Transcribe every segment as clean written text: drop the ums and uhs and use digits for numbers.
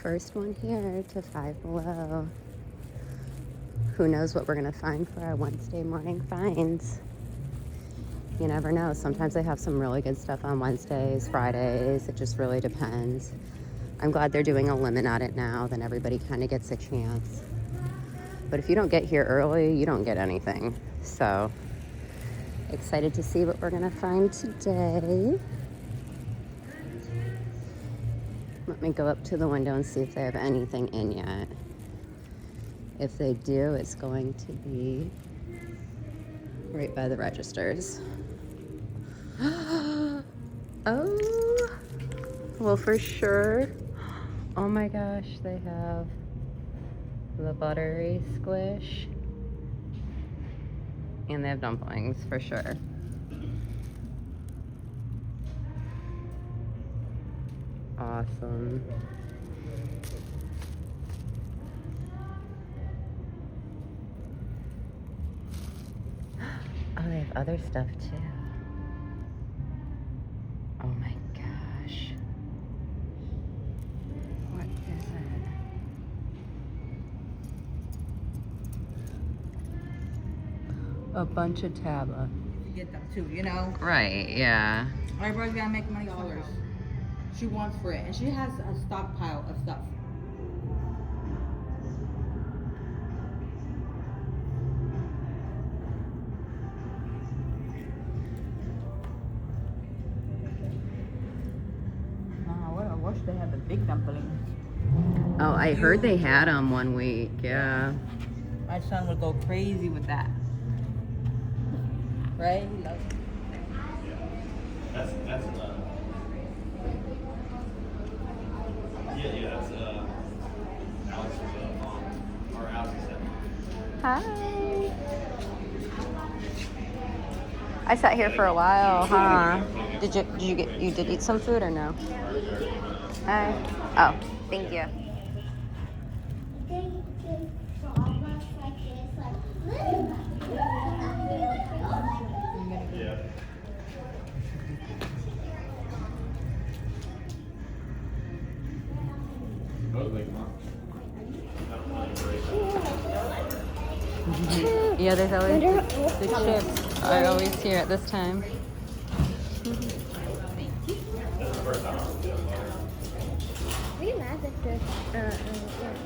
First one here to Five Below. Who knows what we're gonna find for our Wednesday morning finds. You never know. Sometimes they have some really good stuff on Wednesdays, Fridays. It just really depends. I'm glad they're doing a limit on it now, then everybody kind of gets a chance. But if you don't get here early, you don't get anything. So excited to see what we're gonna find today. Let me go up to the window and see if they have anything in yet. If they do, it's going to be right by the registers. Oh, well, for sure. Oh my gosh, they have the buttery squish. And they have dumplings, for sure. Awesome. Oh, they have other stuff too. Oh my gosh. What is it? A bunch of taba. You get them too, you know? Right, yeah. Everybody's gotta make money $. She wants for it, and she has a stockpile of stuff. I wish they had the big dumplings. Oh, I heard they had them one week, yeah. My son would go crazy with that. Right? He loves it. That's that's Alex's mom or Alex's stepmom. Hi. I sat here for a while, huh? Did you eat some food or no? Hi. Oh, thank you. Yeah. Yeah, there's always the chips are always here at this time.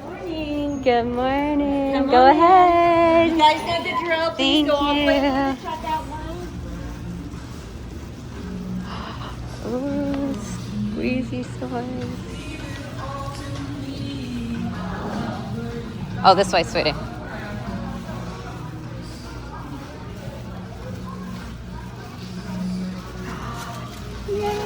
Morning. Good morning. Come Go on in. ahead. You guys know the drill. Please Thank go all the way to you. the checkout line. Ooh, squeezy stores. Oh, this way, sweetie. Yay!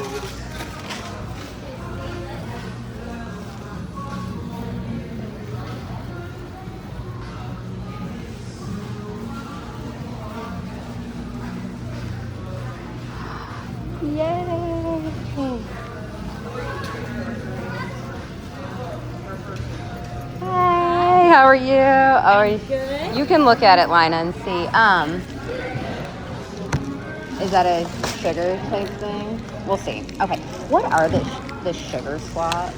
Hi, how are you? Good. You can look at it, Lina, and see. Is that a sugar type thing? We'll see. Okay, what are the sugar swaps?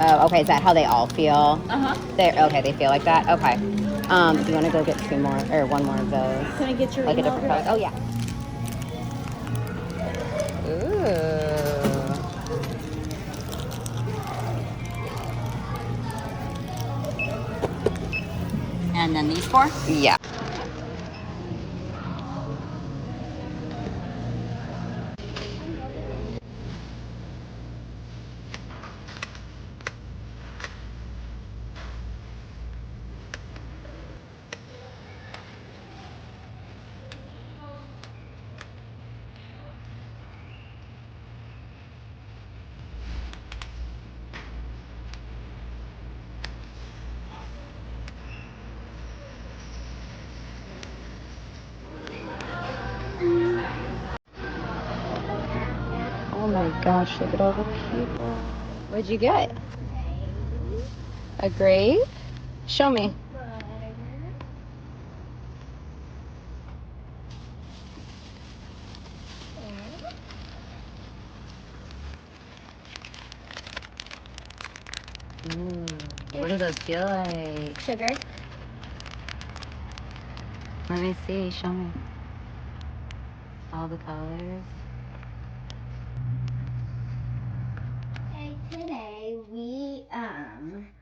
Oh, okay. Is that how they all feel? Okay. They feel like that. Okay. Do you want to go get two more or one more of those? Can I get your Like a email different color? address? Oh yeah. Ooh. And then these four? Yeah. Oh my gosh, look at all the people. What'd you get? A grape? Show me. Ooh, what do those feel like? Sugar. Let me see. Show me. All the colors. Okay, today we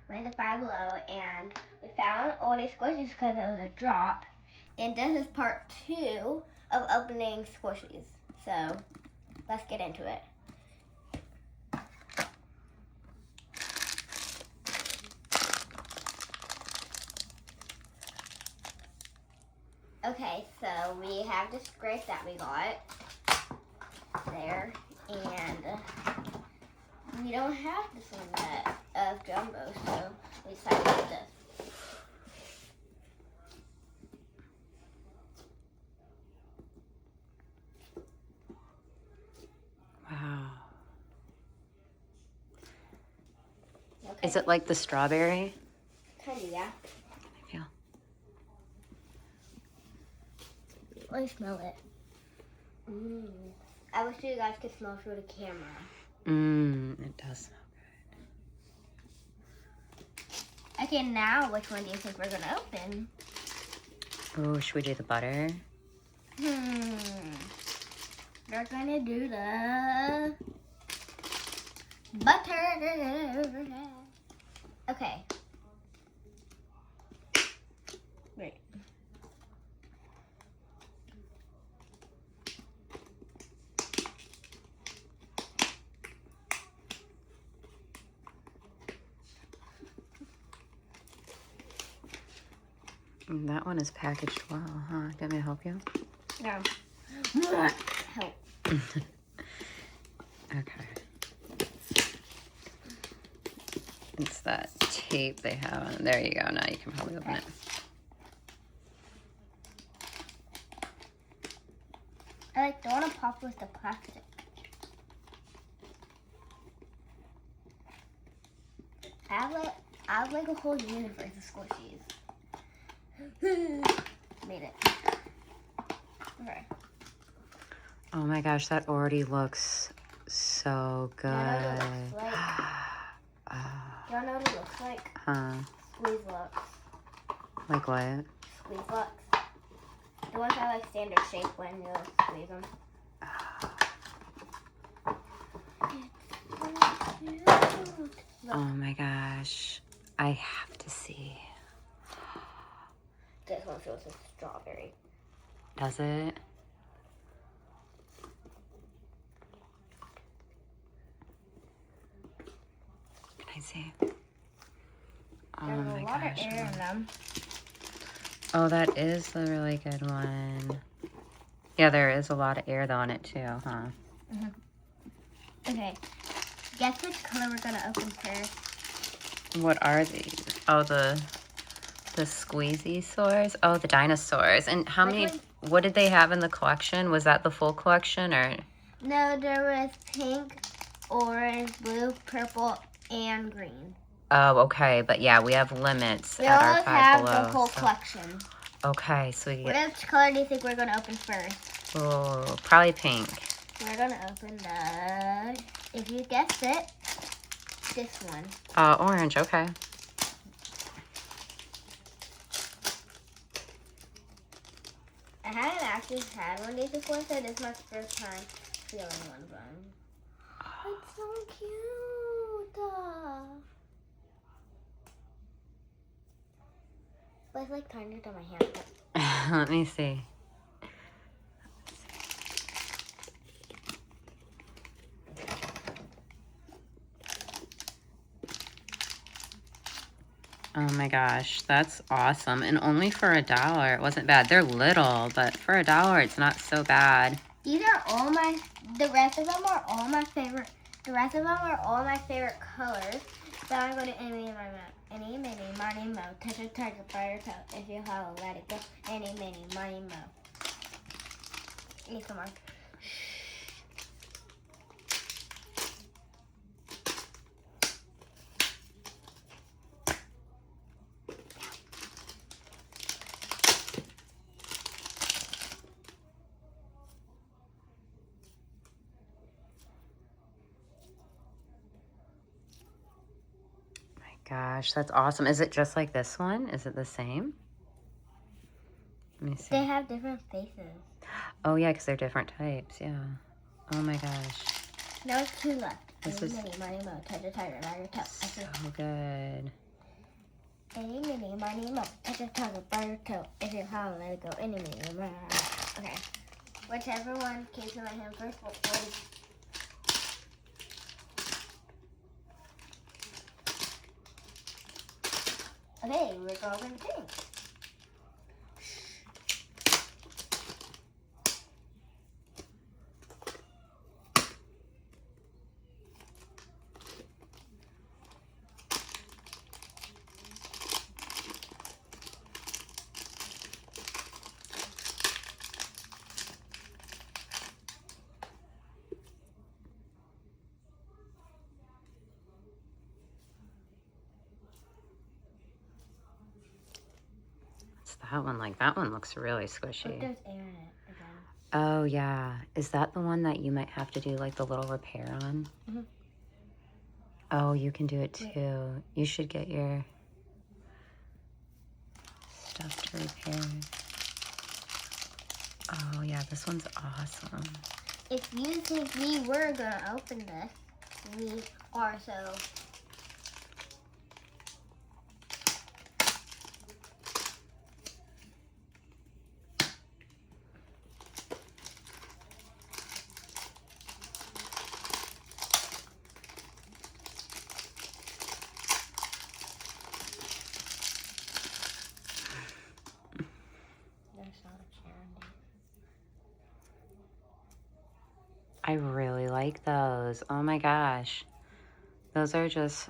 went to Five Below and we found all these squishies because it was a drop. And this is part 2 of opening squishies. So let's get into it. Okay, so we have this grape that we got there, and we don't have this one yet of Jumbo, so we decided to get this. Wow. Okay. Is it like the strawberry? Kinda, yeah. I feel. Let me smell it. I wish you guys could smell through the camera. It does smell Okay, now which one do you think we're gonna open? good. Oh, should we do the butter? We're gonna do the butter. Okay. Wait. That one is packaged well, huh? Do you want me to help you? No. Help. Okay. It's that tape they have on. There you go. Now you can probably open it. I don't want to pop with the plastic. I have like a whole universe of squishies. Made it. Okay. Oh my gosh, that already looks so good. Y'all know what it looks like? Huh? Squeeze looks. Like what? Squeeze looks. The ones that like standard shape when you squeeze them. Oh my gosh. I have to see. This one feels like strawberry. Does it? Can I see? Oh There's my a lot gosh. of air in them. Oh, that is a really good one. Yeah, there is a lot of air though in it too, huh? Okay. Guess which color we're gonna open first? What are these? Oh, the squeezy sores. Oh, the dinosaurs. And how many? What did they have in the collection? Was that the full collection or? No, there was pink, orange, blue, purple, and green. Oh, okay. But yeah, we have limits We at our always Five have Below. the whole so- collection. Okay, so we get. Which color do you think we're gonna open first? Oh, probably pink. We're gonna open the, if you guessed it, this one. Orange. Okay. I haven't actually had one of these before, so this is my first time feeling one of them. It's so cute. But it's like tinier than my hand. Let me see. Oh my gosh, that's awesome. And only for $1. It wasn't bad. They're little, but for $1, it's not so bad. These are all my, the rest of them are all my favorite, the rest of them are all my favorite colors. So I'm going to any, mini, money, mo, touch a tiger, fire, toe. If you hollow, let it go. Any, mini, money, mo. Need some more. My gosh, that's awesome. Is it just like this one? Is it the same? Let me see. They have different faces. Oh, yeah, because they're different types. Yeah. Oh, my gosh. Now it's 2 left. This Any, is mini, miny, mo, touch a tiger, tiger, toe. I so see. good. Any, mini, miny, mo, touch a tiger, tiger, toe. If you holler, let it go. Any, mini, miny, mo. Okay. Whichever one keeps in my hand first will win. Okay, we're going pink. What's that one like? That one looks really Look, squishy. there's air in it again. Oh, yeah. Is that the one that you might have to do like the little repair on? Mhm. Oh, you can do it Yeah. too. You should get your stuff to repair. Oh, yeah, this one's awesome. If you think we were gonna open this, we are so. There's not a chair in there. I really like those. Oh my gosh. Those are just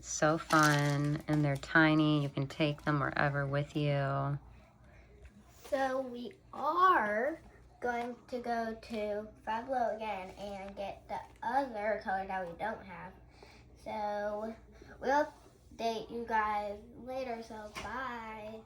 so fun and they're tiny. You can take them wherever with you. So we are going to go to Five Below again and get the other color that we don't have. So we'll update you guys later. So bye.